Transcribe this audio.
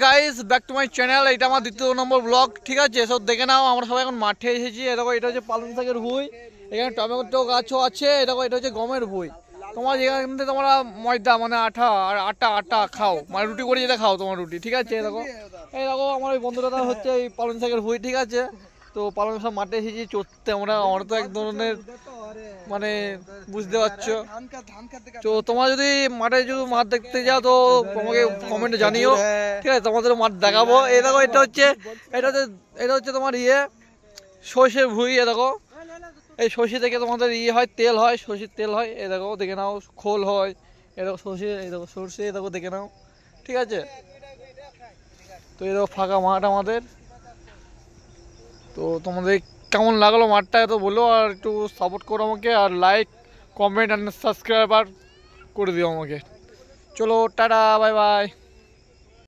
Guys back to my channel. এটা আমার দ্বিতীয় নম্বর ব্লগ, ঠিক আছে? সব দেখে নাও। আমরা সবাই এখন মাঠে এসেছি। দেখো এটা হচ্ছে পালং শাকের ভুঁই, এখানে টমেটো গাছও আছে। দেখো এটা হচ্ছে গমের ভুঁই। তোমার যেখান থেকে তোমরা ময়দা মানে আটা আর আটা খাও, মানে রুটি করে যেটা খাও তোমার রুটি, ঠিক আছে? দেখো এই দেখো আমার ওই বন্ধুটা হচ্ছে এই পালং শাকের ভুঁই, ঠিক আছে? তো পালং শাক মাঠে এসেছি চড়তে। আমরা তো এক ধরনের মানে বুঝতে পারছো। তো তোমরা যদি মাঠে যদি মাঠ দেখতে যাও তো তোমাকে কমেন্টে জানিও, ঠিক আছে? তোমাদের মাঠ দেখাবো। এই দেখো এটা হচ্ছে তোমার সর্ষের ভুঁই। এ দেখো এই সর্ষে থেকে তোমাদের হয় তেল হয়, সর্ষের তেল হয়। এই দেখো দেখে নাও, খোল হয়। এ দেখো সর্ষে, এই দেখো সর্ষে, এই দেখো দেখে নাও, ঠিক আছে? তো এই দেখো ফাঁকা মাঠ আমাদের। তো তোমাদের কেমন লাগলো মাঠটা তো বলো, আর একটু সাপোর্ট করো আমাকে, আর লাইক কমেন্ট আর সাবস্ক্রাইব করে দিও আমাকে। চলো টাটা, বাই বাই।